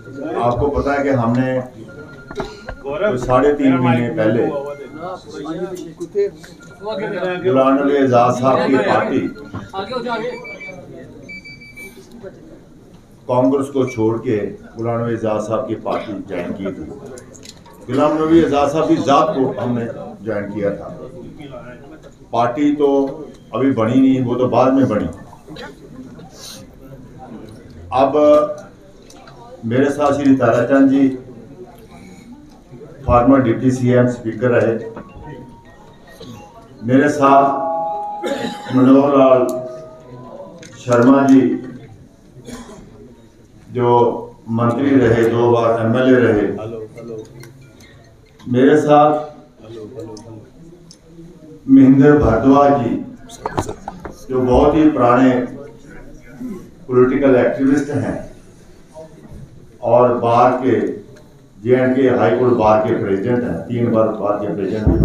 आपको पता है कि हमने 3.5 महीने पहले गुलाम नबी आज़ाद साहब की पार्टी कांग्रेस को छोड़ के गुलाम नबी आज़ाद साहब की पार्टी ज्वाइन की थी। गुलाम नबी आज़ाद साहब की ज़ात को हमने ज्वाइन किया था। पार्टी तो अभी बनी नहीं, वो तो बाद में बनी। अब मेरे साथ श्री ताराचंद जी फॉर्मर डिप्टी सीएम स्पीकर रहे, मेरे साथ मनोहर लाल शर्मा जी जो मंत्री रहे, 2 बार एमएलए रहे, मेरे साथ महेंद्र भारद्वाज जी जो बहुत ही पुराने पॉलिटिकल एक्टिविस्ट हैं और बार के जे&के हाई कोर्ट बार के प्रेसिडेंट हैं, 3 बार बार के प्रेसिडेंट भी,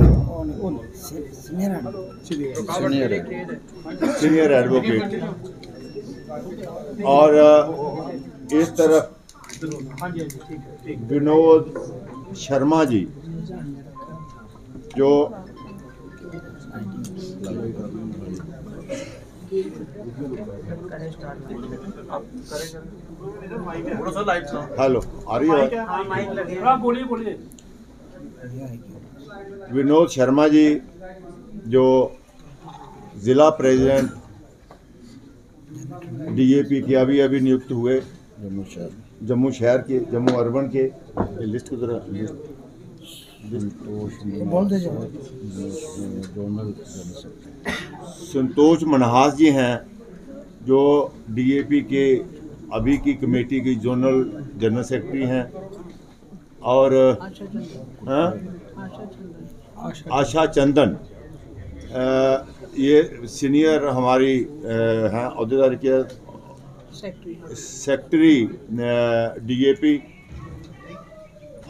सीनियर एडवोकेट। और इस तरफ विनोद शर्मा जी जो हेलो आ रही है? विनोद शर्मा जी जो जिला प्रेसिडेंट डीएपी के अभी नियुक्त हुए जम्मू शहर के, जम्मू अर्बन के, लिस्ट को जरा संतोष मनहास जी हैं जो डीएपी के अभी की कमेटी की जोनल जनरल सेक्रेटरी हैं, और आशा चंदन ये सीनियर हमारी हैं अहदेदार के सेक्रेटरी डीएपी,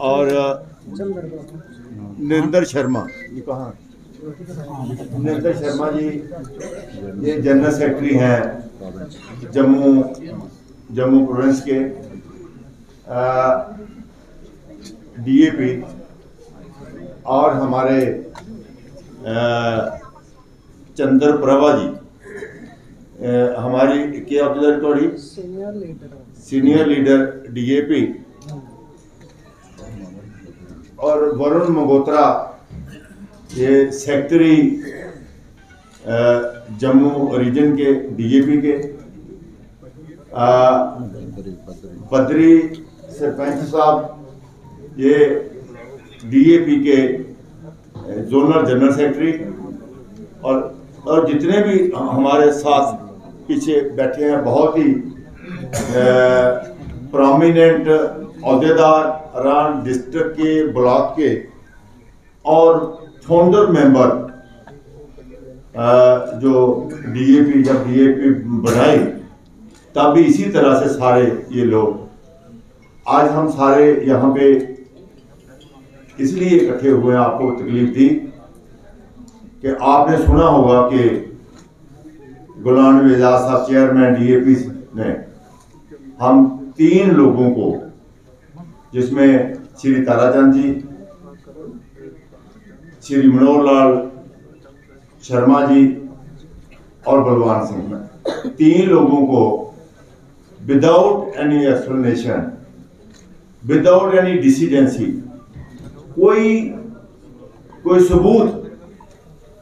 और नरेंद्र शर्मा ये कहाँ, नरेंद्र शर्मा जी ये जनरल सेक्रेटरी हैं जम्मू प्रोविंस के डीएपी, और हमारे चंद्र प्रभा जी हमारी क्या अहदेदारी थोड़ी सीनियर लीडर डीएपी, और वरुण मगोत्रा ये सेक्रेटरी जम्मू रीजन के डीएपी के, बद्री सरपंच साहब ये डीएपी के जोनल जनरल सेक्रेटरी, और जितने भी हमारे साथ पीछे बैठे हैं बहुत ही प्रोमिनेंट अहदेदार रान डिस्ट्रिक्ट के, ब्लॉक के, और फाउंडर मेंबर जो डीएपी जब डीएपी बनाई तब भी इसी तरह से सारे ये लोग, आज हम सारे यहाँ पे इसलिए इकट्ठे हुए हैं, आपको तकलीफ दी कि आपने सुना होगा कि गुलाम नबी आज़ाद साहब चेयरमैन डीएपी ने हम 3 लोगों को, जिसमें श्री ताराचंद जी, श्री मनोहर लाल शर्मा जी और बलवान सिंह, 3 लोगों को without any explanation, without any decency, कोई सबूत,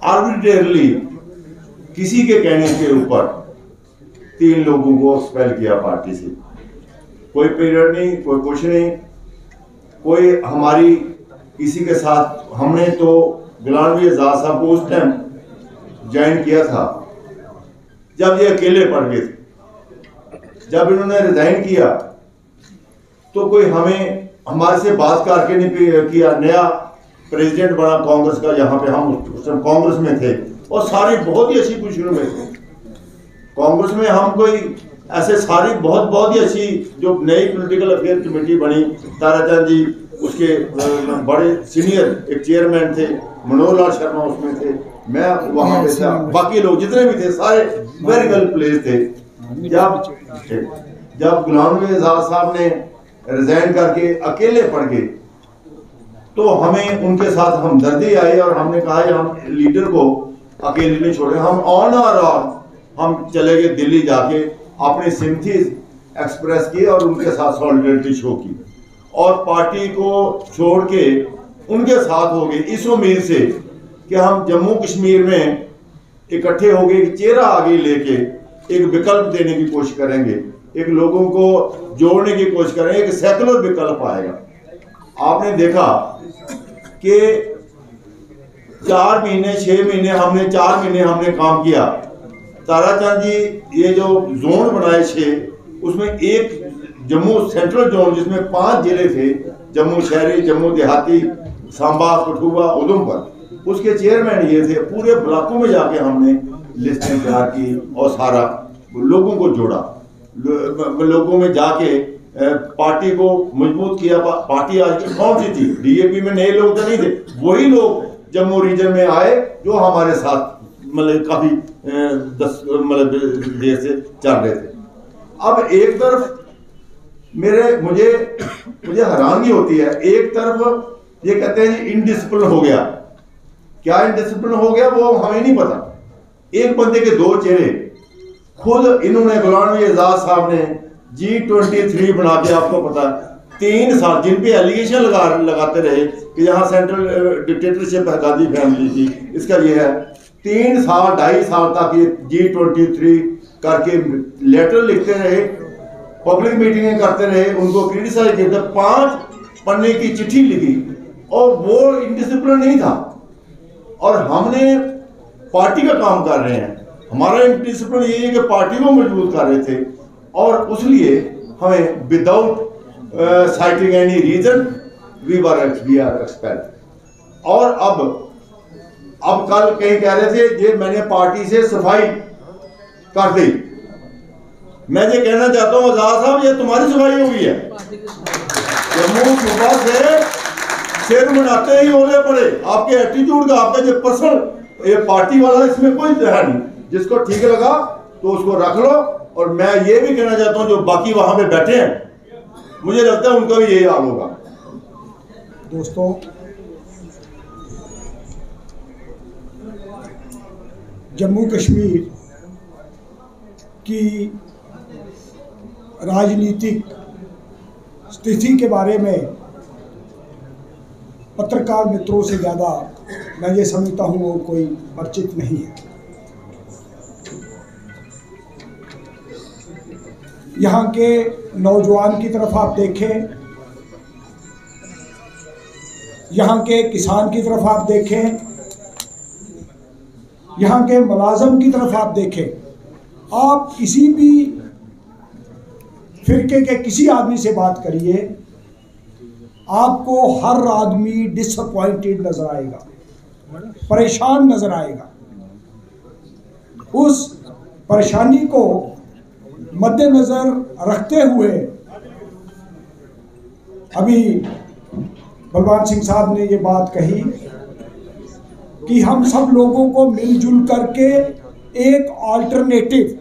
आर्बिट्रेरली किसी के कहने के ऊपर 3 लोगों को एक्सपेल किया पार्टी से। कोई पीरियड नहीं, कोई कुछ नहीं, कोई हमारी किसी के साथ, हमने तो गुलाम नबी आज़ाद साहब को उस टाइम ज्वाइन किया था जब ये अकेले पड़ गए थे। जब इन्होंने रिजाइन किया तो कोई हमारे से बात करके नहीं किया। नया प्रेसिडेंट बना कांग्रेस का, यहाँ पे हम उस टाइम कांग्रेस में थे और सारी बहुत ही अच्छी पोजीशन में थे कांग्रेस में। हम कोई ऐसे सारी बहुत ही अच्छी जो नई पॉलिटिकल अफेयर कमेटी बनी, ताराचंद जी उसके बड़े सीनियर एक चेयरमैन थे, मनोहर लाल शर्मा उसमें थे, मैं वहाँ पे था, बाकी लोग जितने भी थे सारे वेरी वेल प्लेस थे। जब गुलाम नबी आज़ाद साहब ने रिजाइन करके अकेले पड़ गए, तो हमें उनके साथ हमदर्दी आई और हमने कहा हम लीडर को अकेले नहीं छोड़े। हम ऑन और ऑन हम चले गए दिल्ली, जाके अपनी सिंपथी एक्सप्रेस की और उनके साथ सॉलिडरिटी शो की और पार्टी को छोड़ के उनके साथ हो गए, इस उम्मीद से कि हम जम्मू कश्मीर में इकट्ठे हो गए, चेहरा आगे लेके एक विकल्प देने की कोशिश करेंगे, एक लोगों को जोड़ने की कोशिश करेंगे, एक सेकुलर विकल्प आएगा। आपने देखा कि 4 महीने 6 महीने हमने 4 महीने हमने काम किया। ताराचंद जी ये जो जोन बनाए 6, उसमें एक जम्मू सेंट्रल जोन जिसमें 5 जिले थे, जम्मू शहरी, जम्मू देहाती, सांबा, कठुआ, उधमपुर, उसके चेयरमैन ये थे। पूरे ब्लॉकों में जाके हमने लिस्टें तैयार की और सारा लोगों को जोड़ा, लोगों में जाके पार्टी को मजबूत किया। पार्टी आज की कौन सी थी? डीएपी में नए लोग तो नहीं थे, वही लोग जम्मू रीजन में आए जो हमारे साथ मतलब काफी 10 मतलब देर से चल रहे थे। अब एक तरफ मुझे हैरानगी होती है, एक तरफ ये कहते हैं जी इनडिसिप्लिन हो गया। क्या इनडिसिप्लिन हो गया वो हमें नहीं पता। एक बंदे के 2 चेहरे, खुद इन्होंने गुलाम नबी आजाद साहब ने G23 बना के, आपको पता 3 साल जिन पे एलिगेशन लगाते रहे कि यहाँ सेंट्रल डिक्टेटरशिप है, गांधी फैमिली की, इसका ये है 3 साल 2.5 साल तक ये G23 करके लेटर लिखते रहे, पब्लिक मीटिंगें करते रहे, उनको क्रिटिसाइज करते, 5 पन्ने की चिट्ठी लिखी और वो इनडिसिप्लिन नहीं था। और हमने पार्टी का काम कर रहे हैं, हमारा इनडिसिप्लिन ये है कि पार्टी को मजबूत कर रहे थे और उसलिए हमें without citing any reason we are expelled. और अब कल कहीं कह रहे थे ये मैंने पार्टी से सफाई कर दी। मैं ये कहना चाहता हूं आजाद साहब, ये तुम्हारी सफाई हो गई है। जम्मू सूबा से सिर बनाते ही ओले पड़े आपके एटीट्यूड का, आपका जो पर्सनल ये पार्टी वाला, इसमें कोई है नहीं। जिसको ठीक लगा तो उसको रख लो। और मैं ये भी कहना चाहता हूं जो बाकी वहां पे बैठे हैं, मुझे लगता है उनका भी यही हाल होगा। दोस्तों, जम्मू कश्मीर की राजनीतिक स्थिति के बारे में पत्रकार मित्रों से ज़्यादा मैं ये समझता हूँ वो कोई परिचित नहीं है। यहाँ के नौजवान की तरफ आप देखें, यहाँ के किसान की तरफ आप देखें, यहाँ के मुलाजम की तरफ आप देखें, आप किसी भी फिरके के किसी आदमी से बात करिए, आपको हर आदमी डिसअपॉइंटेड नजर आएगा, परेशान नजर आएगा। उस परेशानी को मद्देनजर रखते हुए अभी बलवान सिंह साहब ने ये बात कही कि हम सब लोगों को मिलजुल करके एक अल्टरनेटिव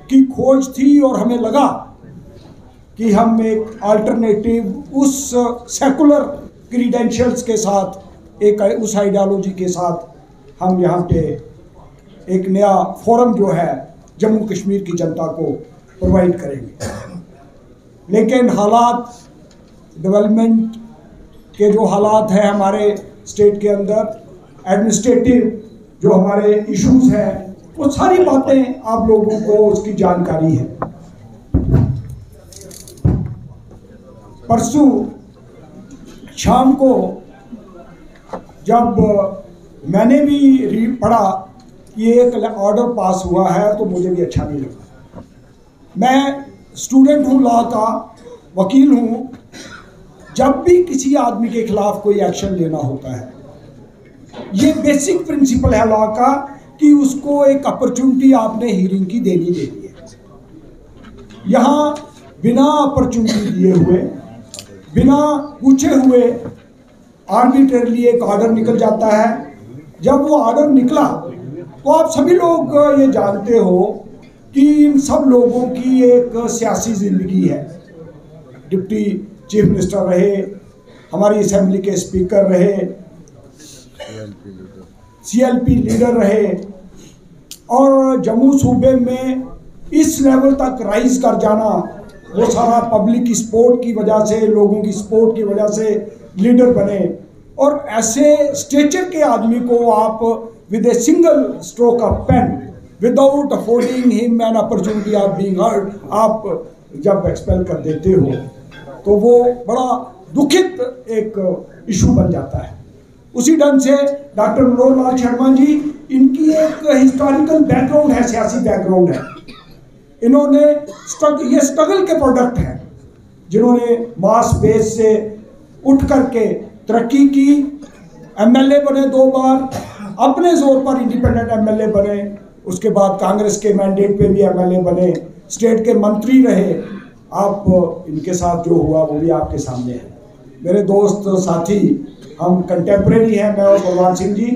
की खोज थी और हमें लगा कि हम एक अल्टरनेटिव उस सेकुलर क्रीडेंशियल्स के साथ, एक उस आइडियोलॉजी के साथ हम यहाँ पे एक नया फोरम जो है जम्मू कश्मीर की जनता को प्रोवाइड करेंगे। लेकिन हालात, डेवलपमेंट के जो हालात हैं हमारे स्टेट के अंदर, एडमिनिस्ट्रेटिव जो हमारे इश्यूज हैं, वो सारी बातें आप लोगों को उसकी जानकारी है। परसों शाम को जब मैंने भी पढ़ा कि एक ऑर्डर पास हुआ है तो मुझे भी अच्छा नहीं लगा। मैं स्टूडेंट हूँ, लॉ का वकील हूँ। जब भी किसी आदमी के खिलाफ कोई एक्शन लेना होता है, ये बेसिक प्रिंसिपल है लॉ का कि उसको एक अपॉर्चुनिटी आपने हियरिंग की देनी देनी है। यहाँ बिना अपॉर्चुनिटी दिए हुए, बिना पूछे हुए आर्बिट्रेरली एक ऑर्डर निकल जाता है। जब वो ऑर्डर निकला तो आप सभी लोग ये जानते हो कि इन सब लोगों की एक सियासी जिंदगी है। डिप्टी चीफ मिनिस्टर रहे, हमारी असेंबली के स्पीकर रहे, CLP लीडर रहे, और जम्मू सूबे में इस लेवल तक राइज कर जाना वो सारा पब्लिक सपोर्ट की वजह से, लोगों की सपोर्ट की वजह से लीडर बने। और ऐसे स्टेचर के आदमी को आप with a single stroke of pen, without affording him an opportunity of being heard, आप जब एक्सपेल कर देते हो तो वो बड़ा दुखित एक इशू बन जाता है। उसी ढंग से डॉक्टर मनोहर लाल शर्मा जी, इनकी एक हिस्टोरिकल बैकग्राउंड है, सियासी बैकग्राउंड है। इन्होंने ये स्ट्रगल के प्रोडक्ट हैं, जिन्होंने मास बेस से उठ करके तरक्की की, MLA बने 2 बार, अपने जोर पर इंडिपेंडेंट MLA बने, उसके बाद कांग्रेस के मैंडेट पे भी MLA बने, स्टेट के मंत्री रहे। आप इनके साथ जो हुआ वो भी आपके सामने है। मेरे दोस्त साथी, हम कंटेम्प्रेरी हैं, मैं और बलवान सिंह जी।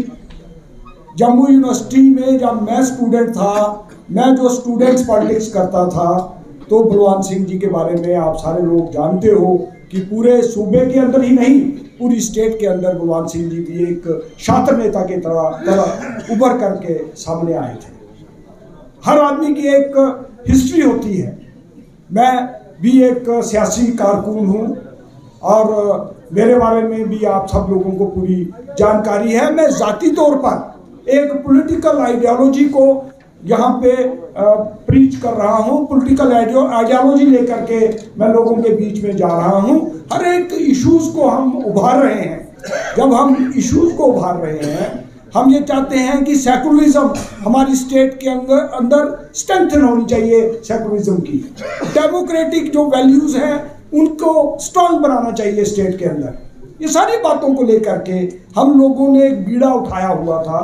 जम्मू यूनिवर्सिटी में जब मैं स्टूडेंट था, मैं जो स्टूडेंट्स पॉलिटिक्स करता था, तो बलवान सिंह जी के बारे में आप सारे लोग जानते हो कि पूरे सूबे के अंदर ही नहीं, पूरी स्टेट के अंदर बलवान सिंह जी भी एक शातिर नेता के तरह उभर करके सामने आए थे। हर आदमी की एक हिस्ट्री होती है। मैं भी एक सियासी कारकुन हूँ और मेरे बारे में भी आप सब लोगों को पूरी जानकारी है। मैं जाती तौर पर एक पॉलिटिकल आइडियोलॉजी को यहाँ पे प्रीच कर रहा हूँ, पॉलिटिकल आइडियोलॉजी लेकर के मैं लोगों के बीच में जा रहा हूँ। हर एक इश्यूज को हम उभार रहे हैं। जब हम इश्यूज को उभार रहे हैं, हम ये चाहते हैं कि सेकुलरिज्म हमारी स्टेट के अंदर स्ट्रेंथन होनी चाहिए, सेकुलरिज्म की डेमोक्रेटिक जो वैल्यूज हैं उनको स्ट्रांग बनाना चाहिए स्टेट के अंदर। ये सारी बातों को लेकर के हम लोगों ने एक बीड़ा उठाया हुआ था।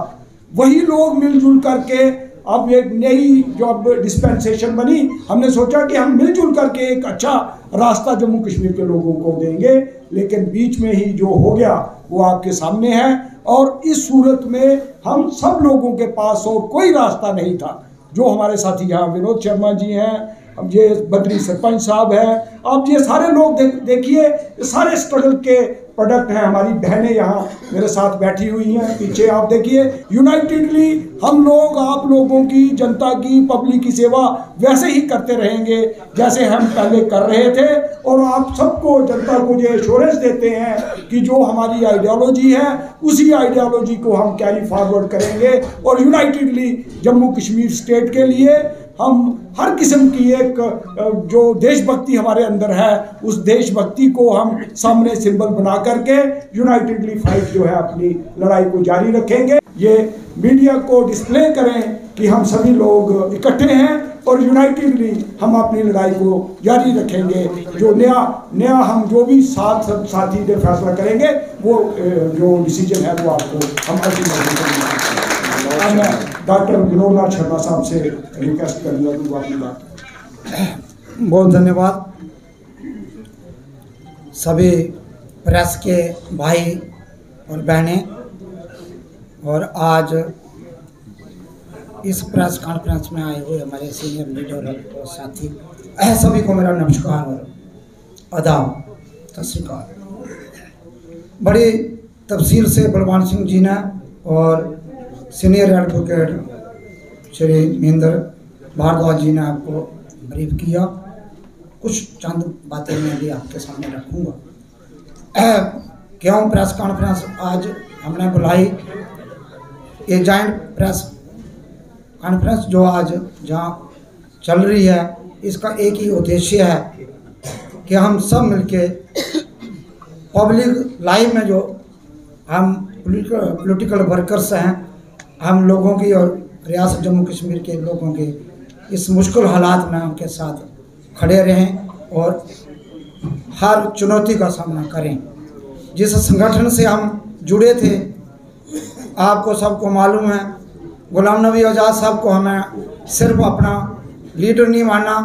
वही लोग मिलजुल करके अब एक नई जो अब डिस्पेंसेशन बनी, हमने सोचा कि हम मिलजुल करके एक अच्छा रास्ता जम्मू कश्मीर के लोगों को देंगे, लेकिन बीच में ही जो हो गया वो आपके सामने है। और इस सूरत में हम सब लोगों के पास और कोई रास्ता नहीं था। जो हमारे साथी यहाँ विनोद शर्मा जी हैं, अब ये बद्री सरपंच साहब हैं, आप ये सारे लोग देखिए, सारे स्ट्रगल के प्रोडक्ट हैं। हमारी बहनें यहाँ मेरे साथ बैठी हुई हैं, पीछे आप देखिए। यूनाइटेडली हम लोग आप लोगों की, जनता की, पब्लिक की सेवा वैसे ही करते रहेंगे जैसे हम पहले कर रहे थे। और आप सबको, जनता को ये एश्योरेंस देते हैं कि जो हमारी आइडियोलॉजी है उसी आइडियोलॉजी को हम कैरी फॉरवर्ड करेंगे। और यूनाइटेडली जम्मू कश्मीर स्टेट के लिए हम हर किस्म की एक जो देशभक्ति हमारे अंदर है, उस देशभक्ति को हम सामने सिंबल बना करके यूनाइटेडली फाइट जो है अपनी लड़ाई को जारी रखेंगे। ये मीडिया को डिस्प्ले करें कि हम सभी लोग इकट्ठे हैं और यूनाइटेडली हम अपनी लड़ाई को जारी रखेंगे। जो नया हम जो भी साथी ने फैसला करेंगे, वो जो डिसीजन है वो आपको हम ऐसी मैं डॉक्टर मनोहर लाल शर्मा साहब से रिक्वेस्ट करूँगा अपनी बात। बहुत धन्यवाद सभी प्रेस के भाई और बहनें, और आज इस प्रेस कॉन्फ्रेंस में आए हुए हमारे सीनियर लीडर और साथी सभी को मेरा नमस्कार और आदाब, सत श्री अकाल। बड़ी तफसील से बलवान सिंह जी ने और सीनियर एडवोकेट श्री महेंद्र भारद्वाज जी ने आपको ब्रीफ किया। कुछ चंद बातें मैं भी आपके सामने रखूँगा। क्यों प्रेस कॉन्फ्रेंस आज हमने बुलाई, ये जॉइंट प्रेस कॉन्फ्रेंस जो आज जहाँ चल रही है, इसका एक ही उद्देश्य है कि हम सब मिलके पब्लिक लाइफ में जो हम पॉलिटिकल वर्कर्स हैं, हम लोगों की और रियासत जम्मू कश्मीर के लोगों के इस मुश्किल हालात में उनके साथ खड़े रहें और हर चुनौती का सामना करें। जिस संगठन से हम जुड़े थे, आपको सबको मालूम है, गुलाम नबी आज़ाद साहब को हमें सिर्फ अपना लीडर नहीं माना,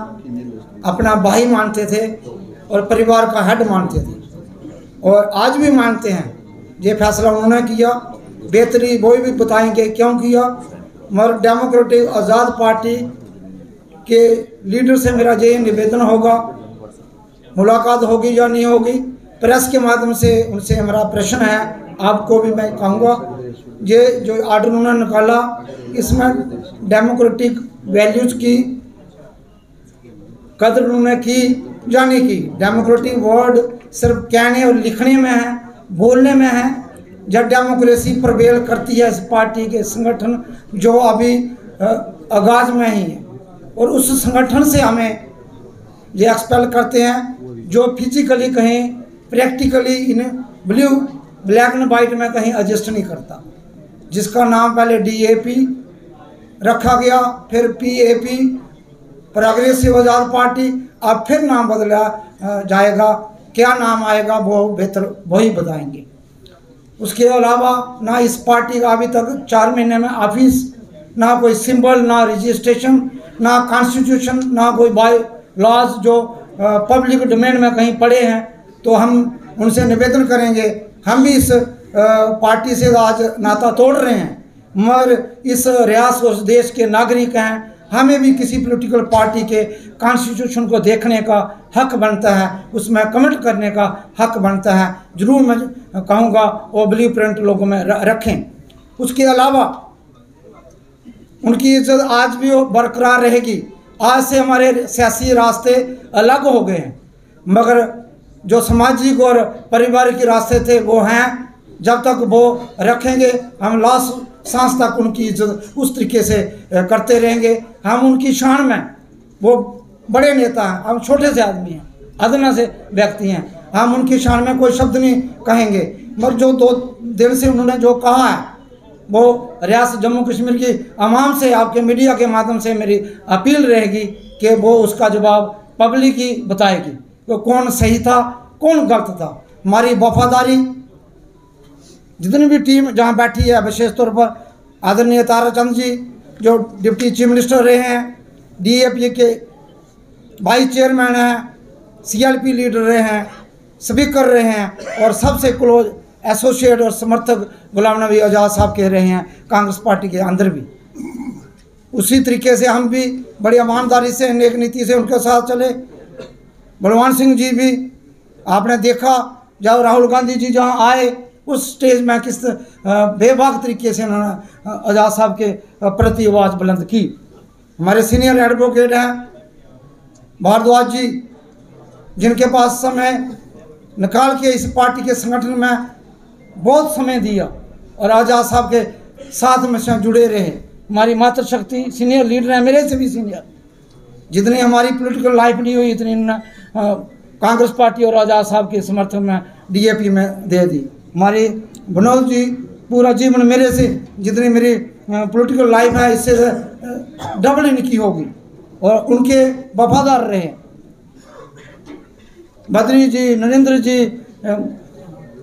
अपना भाई मानते थे और परिवार का हेड मानते थे, और आज भी मानते हैं। ये फैसला उन्होंने किया, बेहतरी वो भी बताएंगे क्यों किया। मगर डेमोक्रेटिक आज़ाद पार्टी के लीडर से मेरा यही निवेदन होगा मुलाकात होगी या नहीं होगी, प्रेस के माध्यम से उनसे हमारा प्रश्न है। आपको भी मैं कहूँगा, ये जो आर्डर उन्होंने निकाला इसमें डेमोक्रेटिक वैल्यूज़ की कदर उन्होंने की या नहीं की। डेमोक्रेटिक वर्ड सिर्फ कहने और लिखने में है, बोलने में है। जब डेमोक्रेसी प्रवेल करती है इस पार्टी के संगठन जो अभी आगाज में ही है, और उस संगठन से हमें ये एक्सपेल करते हैं जो फिजिकली कहीं practically in black and white में कहीं एडजस्ट नहीं करता, जिसका नाम पहले DAP रखा गया, फिर PAP प्रोग्रेसिव आज़ाद पार्टी, अब फिर नाम बदला जाएगा। क्या नाम आएगा वो बेहतर वही बताएंगे। उसके अलावा ना इस पार्टी का अभी तक 4 महीने में ऑफिस, ना कोई सिंबल, ना रजिस्ट्रेशन, ना कॉन्स्टिट्यूशन, ना कोई बाय लॉज जो पब्लिक डोमेन में कहीं पड़े हैं। तो हम उनसे निवेदन करेंगे, हम भी इस पार्टी से आज नाता तोड़ रहे हैं, मगर इस रियासत और देश के नागरिक हैं, हमें भी किसी पॉलिटिकल पार्टी के कॉन्स्टिट्यूशन को देखने का हक बनता है, उसमें कमेंट करने का हक बनता है। जरूर मैं कहूँगा वो ब्लू प्रिंट लोगों में रखें। उसके अलावा उनकी इज्जत आज भी बरकरार रहेगी। आज से हमारे सियासी रास्ते अलग हो गए हैं, मगर जो सामाजिक और पारिवारिक रास्ते थे वो हैं। जब तक वो रखेंगे हम लास्ट सांस तक उनकी इज्जत उस तरीके से करते रहेंगे। हम उनकी शान में, वो बड़े नेता हैं, हम छोटे से आदमी हैं, अदना से व्यक्ति हैं, हम उनकी शान में कोई शब्द नहीं कहेंगे। मगर जो 2 दिन से उन्होंने जो कहा है वो रियासत जम्मू कश्मीर की आवाम से, आपके मीडिया के माध्यम से मेरी अपील रहेगी कि वो उसका जवाब पब्लिक ही बताएगी तो कौन सही था कौन गलत था। हमारी वफादारी जितनी भी टीम जहाँ बैठी है, विशेष तौर पर आदरणीय ताराचंद जी जो डिप्टी चीफ मिनिस्टर रहे हैं, DAP के वाइस चेयरमैन हैं, CLP लीडर रहे हैं, स्पीकर रहे हैं, और सबसे क्लोज एसोसिएट और समर्थक गुलाम नबी आज़ाद साहब के रहे हैं कांग्रेस पार्टी के अंदर भी। उसी तरीके से हम भी बड़ी ईमानदारी से, नेक नीति से उनके साथ चले। बलवान सिंह जी भी आपने देखा, जब राहुल गांधी जी जहाँ आए उस स्टेज में किस बेबाक तरीके से उन्होंने आज़ाद साहब के प्रति आवाज़ बुलंद की। हमारे सीनियर एडवोकेट हैं भारद्वाज जी, जिनके पास समय निकाल के इस पार्टी के संगठन में बहुत समय दिया और आज़ाद साहब के साथ में से जुड़े रहे। हमारी मातृशक्ति सीनियर लीडर हैं, मेरे से भी सीनियर। जितनी हमारी पॉलिटिकल लाइफ नहीं हुई इतनी कांग्रेस पार्टी और आज़ाद साहब के समर्थन में DAP में दे दी। हमारी विनोद जी पूरा जीवन मेरे से, जितनी मेरी पॉलिटिकल लाइफ है इससे डबल इनकी होगी, और उनके वफादार रहे। बद्री जी, नरेंद्र जी,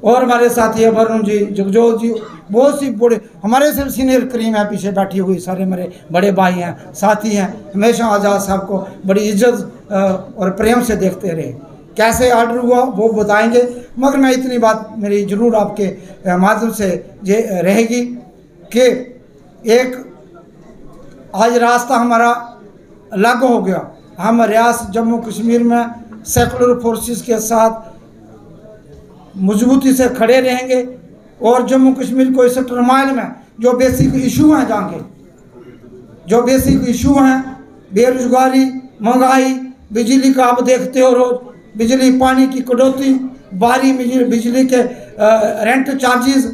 और हमारे साथी है वरुण जी, जगजोत जी, बहुत सी बड़े हमारे से सीनियर करीम है, पीछे बैठी हुई सारे मेरे बड़े भाई हैं, साथी हैं। हमेशा आज़ाद साहब को बड़ी इज्जत और प्रेम से देखते रहे। कैसे ऑर्डर हुआ वो बताएंगे, मगर मैं इतनी बात मेरी ज़रूर आपके माध्यम से ये रहेगी कि एक आज रास्ता हमारा अलग हो गया। हम रियासत जम्मू कश्मीर में सेकुलर फोर्सेस के साथ मजबूती से खड़े रहेंगे, और जम्मू कश्मीर को इस टर्माइल में जो बेसिक इशू हैं, जहाँ के जो बेसिक इशू हैं, बेरोजगारी, महंगाई, बिजली का आप देखते हो रोज, बिजली पानी की कटौती, बाहरी बिजली के रेंट चार्जेस,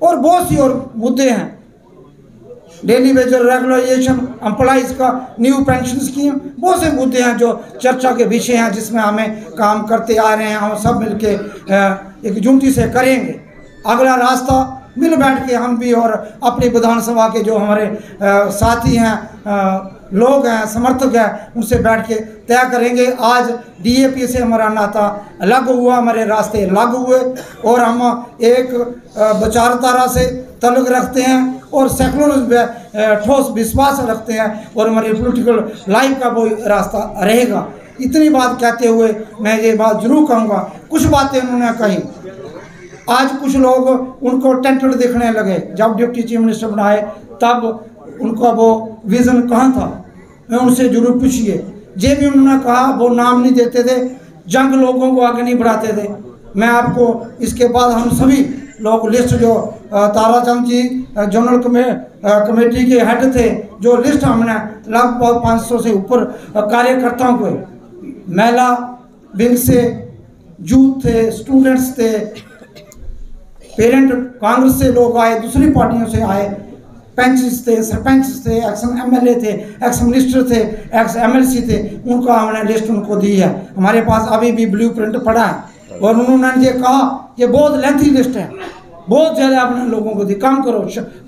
और बहुत सी और मुद्दे हैं। डेली वेज रेगुलराइजेशन, एम्प्लॉइज का न्यू पेंशन स्कीम, बहुत से मुद्दे हैं जो चर्चा के विषय हैं, जिसमें हमें काम करते आ रहे हैं। हम सब मिलके एकजुटती से करेंगे। अगला रास्ता मिल बैठ के हम भी और अपनी विधानसभा के जो हमारे साथी हैं, लोग हैं, समर्थक हैं, उनसे बैठ के तय करेंगे। आज DAP से हमारा नाता अलग हुआ, हमारे रास्ते अलग हुए, और हम एक विचारधारा से ताल्लुक़ रखते हैं और सेकुलर ठोस विश्वास रखते हैं, और हमारी पॉलिटिकल लाइफ का वो रास्ता रहेगा। इतनी बात कहते हुए मैं ये बात जरूर कहूँगा, कुछ बातें उन्होंने कही, आज कुछ लोग उनको टेंटेड दिखने लगे। जब डिप्टी चीफ मिनिस्टर बनाए तब उनका वो विज़न कहाँ था, मैं उनसे जरूर पूछिए। जे भी उन्होंने कहा वो नाम नहीं देते थे, जंग लोगों को आगे नहीं बढ़ाते थे। मैं आपको इसके बाद हम सभी लोग लिस्ट जो ताराचंद जी जनरल कमेटी के हेड थे, जो लिस्ट हमने लगभग 500 से ऊपर कार्यकर्ताओं को, महिला विंग से, यूथ थे, स्टूडेंट्स थे, पेरेंट कांग्रेस से लोग आए, दूसरी पार्टियों से आए, पंच थे, सरपंच थे, एक्स MLA थे, एक्स मिनिस्टर थे, एक्स MLC थे, उनका हमने लिस्ट उनको दी है। हमारे पास अभी भी ब्लूप्रिंट पड़ा है और उन्होंने ये कहा ये बहुत लेंथी लिस्ट है, बहुत ज़्यादा आपने लोगों को दी, कम करो,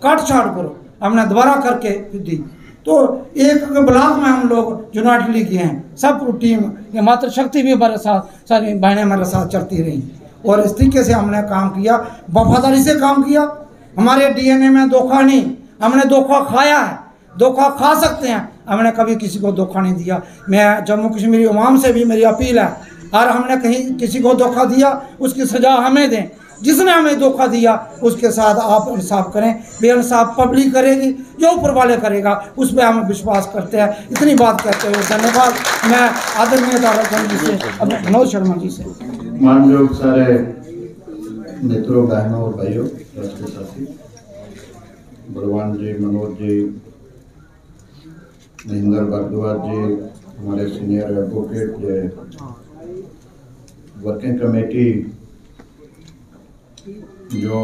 काट छाट करो, हमने दोबारा करके दी। तो एक ब्लॉक में हम लोग यूनाइटली किए हैं, सब टीम, ये मातृशक्ति भी हमारे साथ, सारी बहनें हमारे साथ चलती रही और इस तरीके से हमने काम किया, वफादारी से काम किया। हमारे DNA में धोखा नहीं, हमने धोखा खाया है, धोखा खा सकते हैं, हमने कभी किसी को धोखा नहीं दिया। मैं जम्मू कश्मीरी अवाम से भी मेरी अपील है, और हमने कहीं किसी को धोखा दिया उसकी सज़ा हमें दें, जिसने हमें धोखा दिया उसके साथ आप इंसाफ करें। बेइंसाफ पब्लिक करेगी, जो ऊपर वाले करेगा उस पर हम विश्वास करते हैं। इतनी बात कहते हुए धन्यवाद। मैं आदरणीय ताराचंद जी से, अपने मनोज शर्मा जी से, मानयोग सारे मित्रों, बहनों और भाइयों, राष्ट्रीय साथी बलवान जी, मनोज जी, महेंद्र भारद्वाज जी, हमारे सीनियर एडवोकेट, वर्किंग कमेटी जो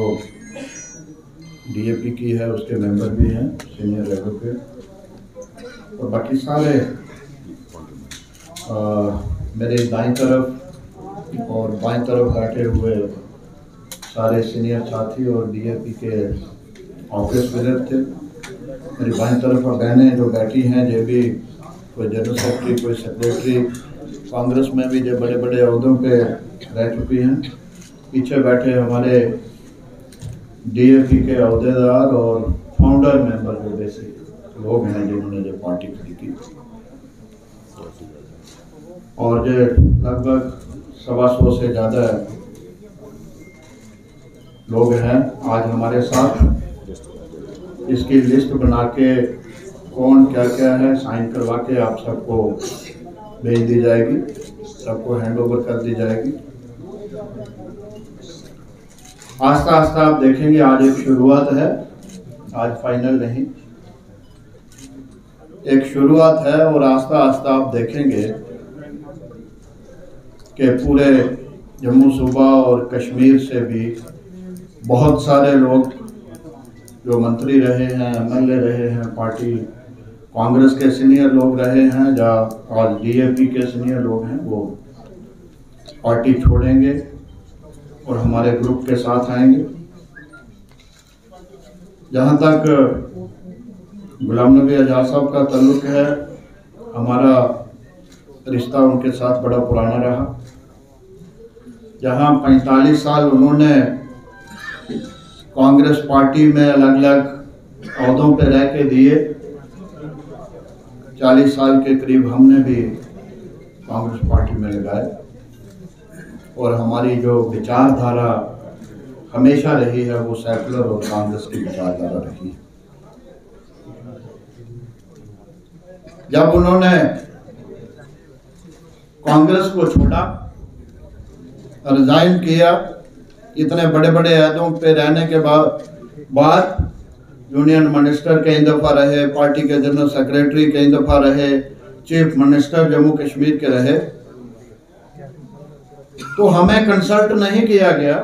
DAP की है उसके मेंबर भी हैं, सीनियर एडवोकेट, और बाकी सारे मेरे दाईं तरफ और बाईं तरफ बैठे हुए सारे सीनियर साथी और DAP के ऑफिस विजिट थे। मेरी बाईं तरफ बहनें जो बैठी हैं, जो भी कोई जनरल सेक्रेटरी, कोई सेक्रेटरी, कांग्रेस में भी जो बड़े बड़े अहदों पे रह चुकी हैं। पीछे बैठे हमारे DAP के अहदेदार और फाउंडर मेंबर जो बेसिक लोग हैं जिन्होंने जो पार्टी खड़ी की, और जो लगभग 125 से ज़्यादा लोग हैं आज हमारे साथ। इसकी लिस्ट बना के कौन क्या क्या है साइन करवा के आप सबको भेज दी जाएगी, सबको हैंड ओवर कर दी जाएगी। आस्ता आस्ता आप देखेंगे, आज एक शुरुआत है, आज फाइनल नहीं, एक शुरुआत है, और आस्ता आस्ता आप देखेंगे कि पूरे जम्मू सूबा और कश्मीर से भी बहुत सारे लोग जो मंत्री रहे हैं, MLA रहे हैं, पार्टी कांग्रेस के सीनियर लोग रहे हैं, या और DAP के सीनियर लोग हैं, वो पार्टी छोड़ेंगे और हमारे ग्रुप के साथ आएंगे। जहाँ तक गुलाम नबी आज़ाद साहब का ताल्लुक है, हमारा रिश्ता उनके साथ बड़ा पुराना रहा। जहाँ 45 साल उन्होंने कांग्रेस पार्टी में अलग अलग अहदों पे रह के दिए, 40 साल के करीब हमने भी कांग्रेस पार्टी में लगाए, और हमारी जो विचारधारा हमेशा रही है वो सेकुलर और कांग्रेस की विचारधारा रही है। जब उन्होंने कांग्रेस को छोड़ा, रिजाइन किया, इतने बड़े बड़े अहदों पे रहने के बाद यूनियन मिनिस्टर कई दफ़ा रहे, पार्टी के जनरल सेक्रेटरी कई दफ़ा रहे, चीफ मिनिस्टर जम्मू कश्मीर के रहे, तो हमें कंसल्ट नहीं किया गया,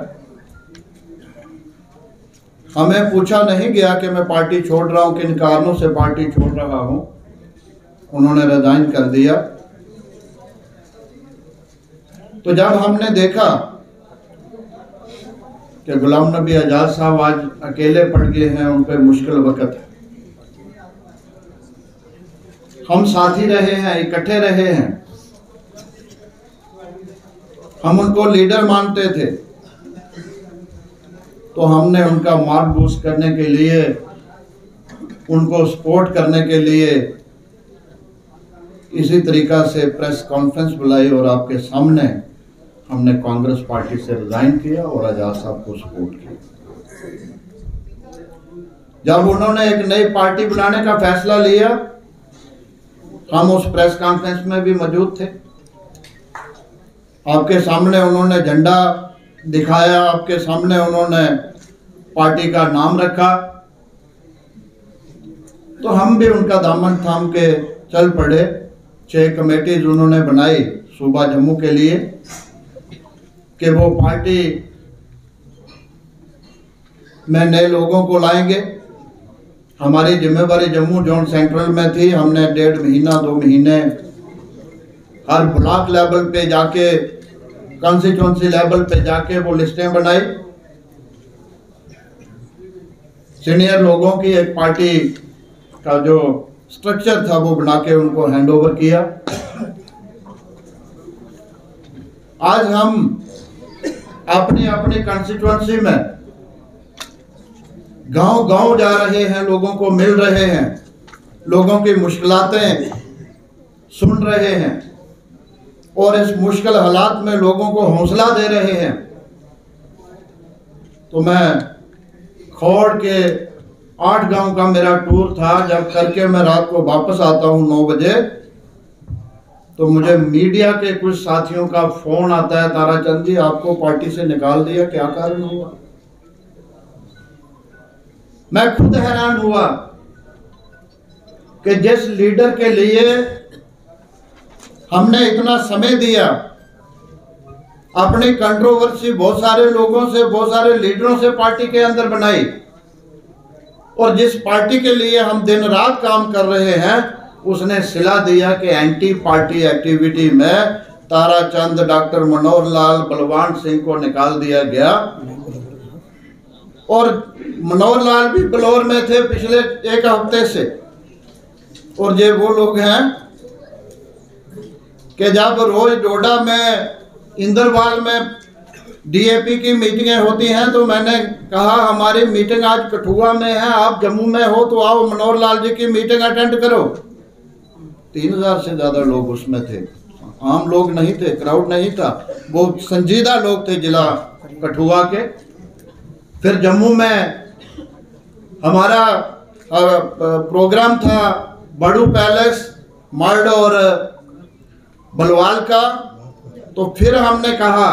हमें पूछा नहीं गया कि मैं पार्टी छोड़ रहा हूं, किन कारणों से पार्टी छोड़ रहा हूं। उन्होंने रिजाइन कर दिया। तो जब हमने देखा कि गुलाम नबी आज़ाद साहब आज अकेले पड़ गए हैं, उन पर मुश्किल वक्त है, हम साथी रहे हैं, इकट्ठे रहे हैं, हम उनको लीडर मानते थे, तो हमने उनका मार्ग बूस्ट करने के लिए, उनको सपोर्ट करने के लिए इसी तरीका से प्रेस कॉन्फ्रेंस बुलाई और आपके सामने हमने कांग्रेस पार्टी से रिजाइन किया और आजाद साहब को सपोर्ट किया। जब उन्होंने एक नई पार्टी बनाने का फैसला लिया, हम उस प्रेस कॉन्फ्रेंस में भी मौजूद थे। आपके सामने उन्होंने झंडा दिखाया, आपके सामने उन्होंने पार्टी का नाम रखा, तो हम भी उनका दामन थाम के चल पड़े। 6 कमेटीज उन्होंने बनाई सूबा जम्मू के लिए कि वो पार्टी में नए लोगों को लाएंगे। हमारी जिम्मेवारी जम्मू जोन सेंट्रल में थी। हमने 1.5 महीना 2 महीने हर ब्लॉक लेवल पे जाके, कॉन्स्टिट्यूंसी लेवल पे जाके वो लिस्टें बनाई। सीनियर लोगों की एक पार्टी का जो स्ट्रक्चर था वो बना के उनको हैंड ओवर किया। आज हम अपनी अपनी कॉन्स्टिट्यूंसी में गांव-गांव जा रहे हैं, लोगों को मिल रहे हैं, लोगों की मुश्किलातें सुन रहे हैं और इस मुश्किल हालात में लोगों को हौसला दे रहे हैं। तो मैं खौड़ के 8 गांव का मेरा टूर था, जब करके मैं रात को वापस आता हूँ 9 बजे, तो मुझे मीडिया के कुछ साथियों का फोन आता है, ताराचंद जी आपको पार्टी से निकाल दिया, क्या कारण हुआ? मैं खुद हैरान हुआ कि जिस लीडर के लिए हमने इतना समय दिया, अपनी कंट्रोवर्सी बहुत सारे लोगों से, बहुत सारे लीडरों से पार्टी के अंदर बनाई, और जिस पार्टी के लिए हम दिन रात काम कर रहे हैं, उसने सिला दिया कि एंटी पार्टी एक्टिविटी में ताराचंद, डॉक्टर मनोहर लाल, बलवान सिंह को निकाल दिया गया। और मनोहर लाल भी बलौर में थे पिछले 1 हफ्ते से। और ये वो लोग हैं कि जब रोज डोडा में, इंदरवाल में डीएपी की मीटिंगें होती हैं, तो मैंने कहा हमारी मीटिंग आज कठुआ में है, आप जम्मू में हो तो आओ मनोहर लाल जी की मीटिंग अटेंड करो। 3000 से ज़्यादा लोग उसमें थे, आम लोग नहीं थे, क्राउड नहीं था, वो संजीदा लोग थे जिला कठुआ के। फिर जम्मू में हमारा प्रोग्राम था बड़ू पैलेस, मर्ड और बलवाल का। तो फिर हमने कहा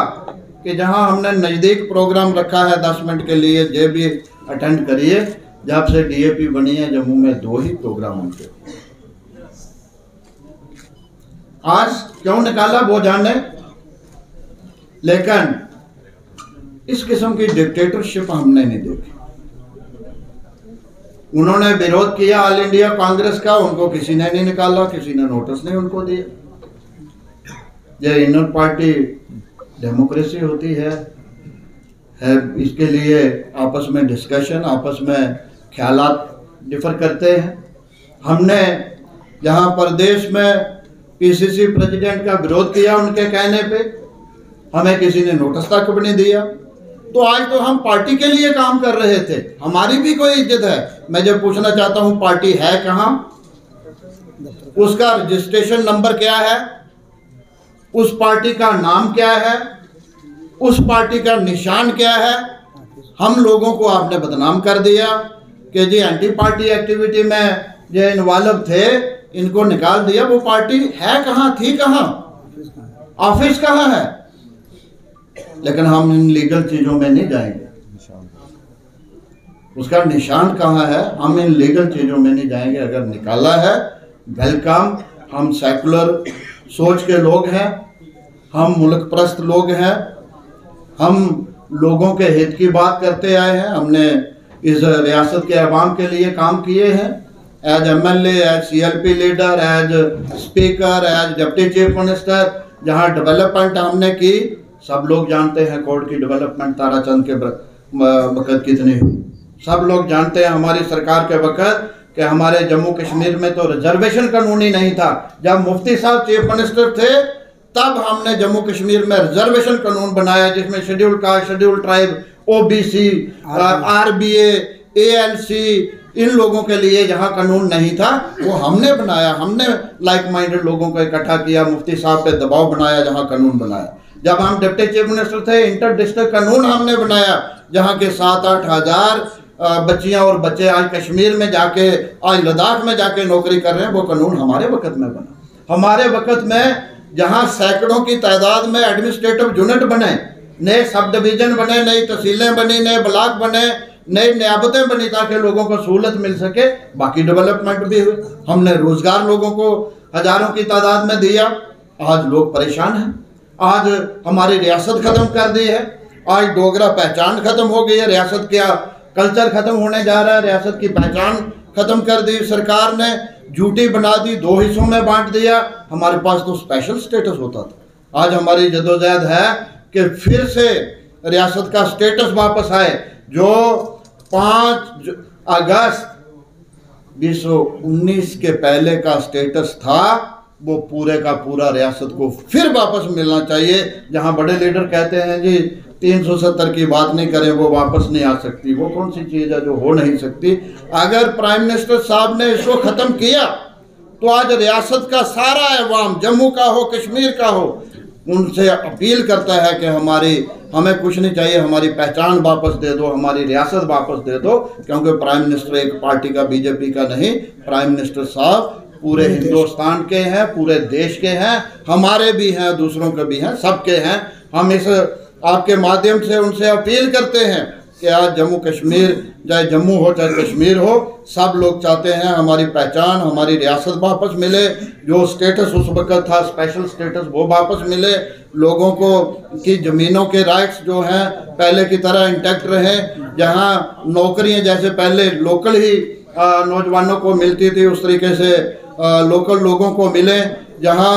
कि जहां हमने नज़दीक प्रोग्राम रखा है 10 मिनट के लिए, ये भी अटेंड करिए। जब से डीएपी बनी है जम्मू में 2 ही प्रोग्राम होते। आज क्यों निकाला वो जाने, लेकिन इस किस्म की डिक्टेटरशिप हमने नहीं देखी। उन्होंने विरोध किया ऑल इंडिया कांग्रेस का, उनको किसी ने नहीं निकाला, किसी ने नोटिस नहीं उनको दिया। ये इनर पार्टी डेमोक्रेसी होती है, इसके लिए आपस में डिस्कशन, आपस में ख्यालात डिफर करते हैं। हमने जहां प्रदेश में पीसीसी प्रेसिडेंट का विरोध किया उनके कहने पे, हमें किसी ने नोटिस तक भी नहीं दिया। तो आज तो हम पार्टी के लिए काम कर रहे थे, हमारी भी कोई इज्जत है। मैं जब पूछना चाहता हूं पार्टी है कहां, उसका रजिस्ट्रेशन नंबर क्या है, उस पार्टी का नाम क्या है, उस पार्टी का निशान क्या है। हम लोगों को आपने बदनाम कर दिया कि जी एंटी पार्टी एक्टिविटी में जो इन्वॉल्व थे इनको निकाल दिया। वो पार्टी है कहां, थी कहां, ऑफिस कहां है? लेकिन हम इन लीगल चीजों में नहीं जाएंगे। उसका निशान कहां है, हम इन लीगल चीजों में नहीं जाएंगे। अगर निकाला है वेलकम, हम सेकुलर सोच के लोग हैं, हम मुल्क परस्त लोग हैं, हम लोगों के हित की बात करते आए हैं। हमने इस रियासत के अवाम के लिए काम किए हैं, as MLA, as CLP leader, as speaker, as deputy chief minister. जहां डेवलपमेंट हमने की, सब लोग जानते हैं कोर्ट की डेवलपमेंट ताराचंद के वक्त कितनी हुई। सब लोग जानते हैं हमारी सरकार के वक्त कि हमारे जम्मू कश्मीर में तो रिजर्वेशन कानून ही नहीं था। जब मुफ्ती साहब चीफ मिनिस्टर थे तब हमने जम्मू कश्मीर में रिजर्वेशन कानून बनाया, जिसमें schedule caste, schedule tribe, OBC, RBA, ALC, इन लोगों के लिए जहां कानून नहीं था वो हमने बनाया। हमने लाइक माइंडेड लोगों को इकट्ठा किया, मुफ्ती साहब पे दबाव बनाया, जहां कानून बनाया। जब हम डिप्टी चीफ मिनिस्टर थे, इंटर डिस्ट्रिक्ट कानून हमने बनाया, जहां के 7-8 हज़ार बच्चियां और बच्चे आज कश्मीर में जाके, आज लद्दाख में जाके नौकरी कर रहे हैं। वो कानून हमारे वक्त में बना। हमारे वक्त में जहां सैकड़ों की तादाद में एडमिनिस्ट्रेटिव यूनिट बने, नए सब डिवीजन बने, नई तहसीलें बनी, नए ब्लॉक बने, नई नियाबतें बनी ताकि लोगों को सहूलत मिल सके, बाकी डेवलपमेंट भी हुई। हमने रोजगार लोगों को हजारों की तादाद में दिया। आज लोग परेशान हैं। आज हमारी रियासत खत्म कर दी है। आज डोगरा पहचान खत्म हो गई है। रियासत क्या कल्चर खत्म होने जा रहा है। रियासत की पहचान खत्म कर दी सरकार ने, झूठी बना दी, 2 हिस्सों में बांट दिया। हमारे पास तो स्पेशल स्टेटस होता था। आज हमारी जदोजहद है कि फिर से रियासत का स्टेटस वापस आए। जो 5 अगस्त 2019 के पहले का स्टेटस था वो पूरे का पूरा रियासत को फिर वापस मिलना चाहिए। जहां बड़े लीडर कहते हैं जी 370 की बात नहीं करें, वो वापस नहीं आ सकती। वो कौन सी चीज़ है जो हो नहीं सकती? अगर प्राइम मिनिस्टर साहब ने इसको ख़त्म किया तो आज रियासत का सारा अवाम, जम्मू का हो, कश्मीर का हो, उनसे अपील करता है कि हमें कुछ नहीं चाहिए, हमारी पहचान वापस दे दो, हमारी रियासत वापस दे दो। क्योंकि प्राइम मिनिस्टर एक पार्टी का, बीजेपी का नहीं, प्राइम मिनिस्टर साहब पूरे हिंदुस्तान के हैं, पूरे देश के हैं, हमारे भी हैं, दूसरों के भी हैं, सबके हैं। हम इस आपके माध्यम से उनसे अपील करते हैं कि आज जम्मू कश्मीर, चाहे जम्मू हो चाहे कश्मीर हो, सब लोग चाहते हैं हमारी पहचान, हमारी रियासत वापस मिले। जो स्टेटस उस वक्त था स्पेशल स्टेटस, वो वापस मिले। लोगों को की ज़मीनों के राइट्स जो हैं पहले की तरह इंटैक्ट रहें। जहां नौकरियां जैसे पहले लोकल ही नौजवानों को मिलती थी, उस तरीके से लोकल लोगों को मिले। जहां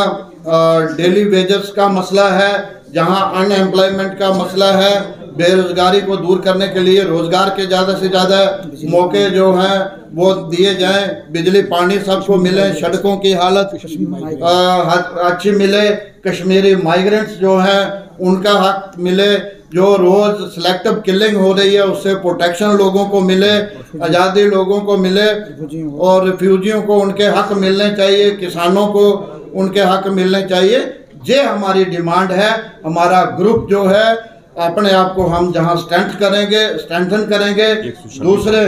डेली वेजेस का मसला है, जहां अनएम्प्लॉयमेंट का मसला है, बेरोजगारी को दूर करने के लिए रोजगार के ज़्यादा से ज़्यादा मौके जो हैं वो दिए जाएं। बिजली पानी सबको मिले, सड़कों की हालत अच्छी मिले, कश्मीरी माइग्रेंट्स जो हैं उनका हक मिले। जो रोज़ सिलेक्टिव किलिंग हो रही है उससे प्रोटेक्शन लोगों को मिले, आज़ादी लोगों को मिले, और रिफ्यूजियों को उनके हक मिलने चाहिए, किसानों को उनके हक मिलने चाहिए। ये हमारी डिमांड है। हमारा ग्रुप जो है अपने आप को हम जहां स्ट्रेंथन करेंगे। दूसरे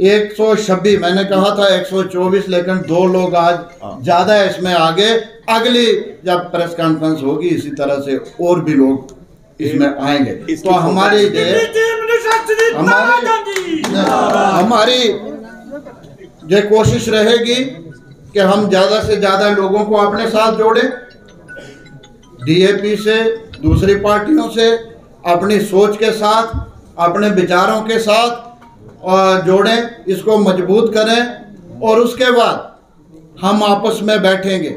126, मैंने कहा था 124, लेकिन 2 लोग आज ज़्यादा इसमें आगे। अगली जब प्रेस कॉन्फ्रेंस होगी इसी तरह से और भी लोग इसमें आएंगे। तो हमारी ये कोशिश रहेगी कि हम ज़्यादा से ज़्यादा लोगों को अपने साथ जोड़ें, डीएपी से, दूसरी पार्टियों से, अपनी सोच के साथ, अपने विचारों के साथ जोड़ें, इसको मजबूत करें। और उसके बाद हम आपस में बैठेंगे,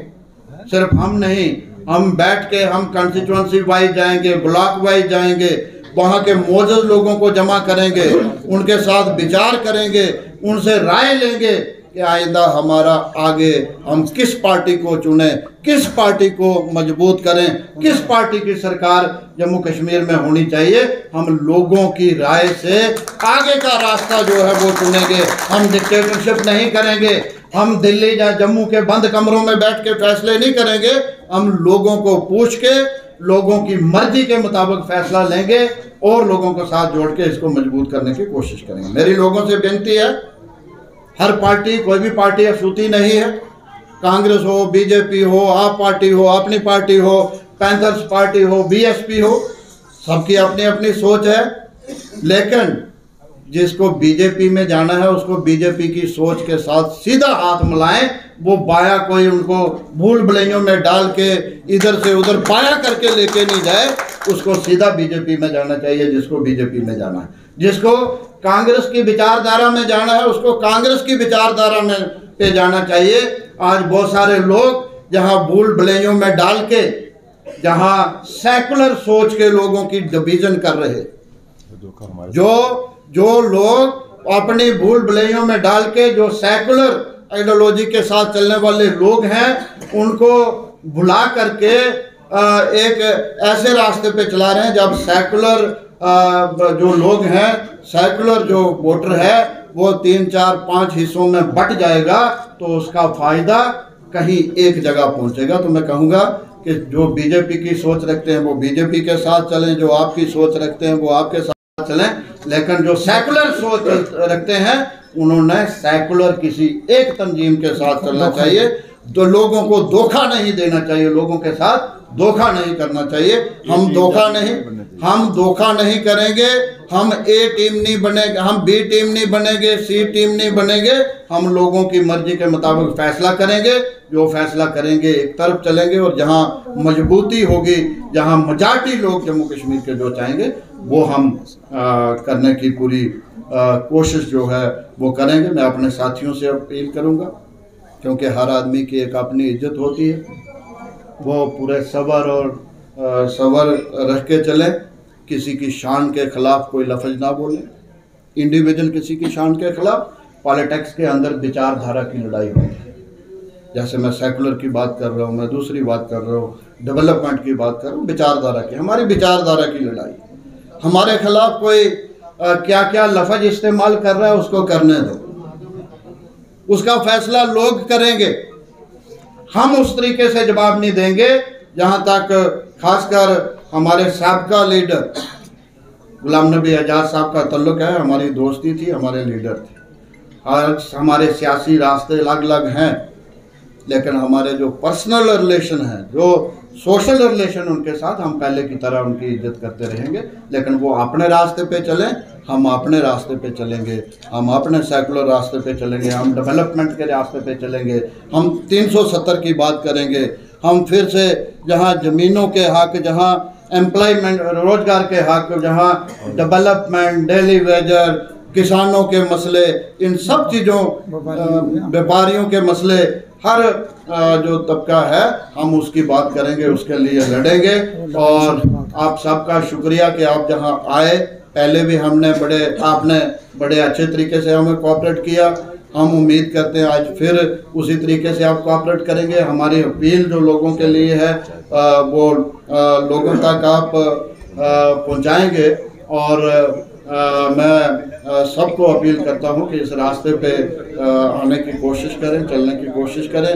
सिर्फ हम नहीं, हम बैठ के हम कंस्टिट्यूंसी वाइज जाएंगे, ब्लॉक वाइज जाएंगे, वहाँ के मौजूद लोगों को जमा करेंगे, उनके साथ विचार करेंगे, उनसे राय लेंगे कि आइंदा हमारा आगे हम किस पार्टी को चुनें, किस पार्टी को मजबूत करें, किस पार्टी की सरकार जम्मू कश्मीर में होनी चाहिए। हम लोगों की राय से आगे का रास्ता जो है वो चुनेंगे। हम डिक्टेटरशिप नहीं करेंगे, हम दिल्ली या जम्मू के बंद कमरों में बैठ के फैसले नहीं करेंगे। हम लोगों को पूछ के, लोगों की मर्जी के मुताबिक फैसला लेंगे और लोगों को साथ जोड़ के इसको मजबूत करने की कोशिश करेंगे। मेरी लोगों से विनती है, हर पार्टी, कोई भी पार्टी अछूती नहीं है। कांग्रेस हो, बीजेपी हो, आप पार्टी हो, अपनी पार्टी हो, पैंथर्स पार्टी हो, बीएसपी हो, सबकी अपनी अपनी सोच है। लेकिन जिसको बीजेपी में जाना है उसको बीजेपी की सोच के साथ सीधा हाथ मिलाएं। वो बाया कोई उनको भूल भुलैयों में डाल के इधर से उधर बाया करके लेके नहीं जाए। उसको सीधा बीजेपी में जाना चाहिए, जिसको बीजेपी में जाना है। जिसको कांग्रेस की विचारधारा में जाना है उसको कांग्रेस की विचारधारा में पे जाना चाहिए। आज बहुत सारे लोग जहां भूल भुलैयों में डाल के, जहां सेकुलर सोच के लोगों की डिवीजन कर रहे, जो लोग अपनी भूल भुलैयों में डाल के जो सेकुलर आइडियोलॉजी के साथ चलने वाले लोग हैं उनको भुला करके एक ऐसे रास्ते पे चला रहे हैं जब सेकुलर जो लोग हैं, सेकुलर जो वोटर है वो 3, 4, 5 हिस्सों में बट जाएगा तो उसका फायदा कहीं एक जगह पहुंचेगा। तो मैं कहूँगा कि जो बीजेपी की सोच रखते हैं वो बीजेपी के साथ चलें, जो आपकी सोच रखते हैं वो आपके साथ चलें। लेकिन जो सेकुलर सोच रखते हैं उन्होंने सेकुलर किसी एक तंजीम के साथ चलना चाहिए। तो लोगों को धोखा नहीं देना चाहिए, लोगों के साथ धोखा नहीं करना चाहिए। हम धोखा नहीं करेंगे। हम ए टीम नहीं बनेंगे, हम बी टीम नहीं बनेंगे, सी टीम नहीं बनेंगे। हम लोगों की मर्जी के मुताबिक फैसला करेंगे, जो फैसला करेंगे एक तरफ चलेंगे, और जहां मजबूती होगी, जहां मेजॉरिटी लोग जम्मू कश्मीर के जो चाहेंगे वो हम करने की पूरी कोशिश जो है वो करेंगे। मैं अपने साथियों से अपील करूंगा, क्योंकि हर आदमी की एक अपनी इज्जत होती है, वो पूरे सबर रख के चले, किसी की शान के खिलाफ कोई लफ्ज़ ना बोले, इंडिविजुअल किसी की शान के खिलाफ। पॉलिटिक्स के अंदर विचारधारा की लड़ाई होती है, जैसे मैं सेकुलर की बात कर रहा हूँ, मैं दूसरी बात कर रहा हूँ, डेवलपमेंट की बात कर रहा हूँ, विचारधारा की, हमारी विचारधारा की लड़ाई। हमारे खिलाफ कोई क्या क्या लफ्ज़ इस्तेमाल कर रहा है उसको करने दो, उसका फैसला लोग करेंगे। हम उस तरीके से जवाब नहीं देंगे जहां तक खासकर हमारे साबका लीडर गुलाम नबी आज़ाद साहब का तल्लुक है। हमारी दोस्ती थी, हमारे लीडर थे, आज हमारे सियासी रास्ते अलग अलग हैं, लेकिन हमारे जो पर्सनल रिलेशन हैं, जो सोशल रिलेशन उनके साथ, हम पहले की तरह उनकी इज्जत करते रहेंगे। लेकिन वो अपने रास्ते पे चलें, हम अपने रास्ते पे चलेंगे, हम अपने सेकुलर रास्ते पे चलेंगे, हम डेवलपमेंट के रास्ते पे चलेंगे, हम 370 की बात करेंगे, हम फिर से जहां ज़मीनों के हक, जहां एम्प्लॉयमेंट रोज़गार के हक, जहां डेवलपमेंट, डेली वेजर, किसानों के मसले, इन सब चीज़ों, व्यापारियों के मसले, हर जो तबका है हम उसकी बात करेंगे, उसके लिए लड़ेंगे। और आप सबका शुक्रिया कि आप जहां आए, पहले भी आपने बड़े अच्छे तरीके से हमें कोऑपरेट किया। हम उम्मीद करते हैं आज फिर उसी तरीके से आप कोऑपरेट करेंगे। हमारी अपील जो लोगों के लिए है वो लोगों तक आप पहुंचाएंगे, और मैं सबको अपील करता हूं कि इस रास्ते पे आने की कोशिश करें, चलने की कोशिश करें।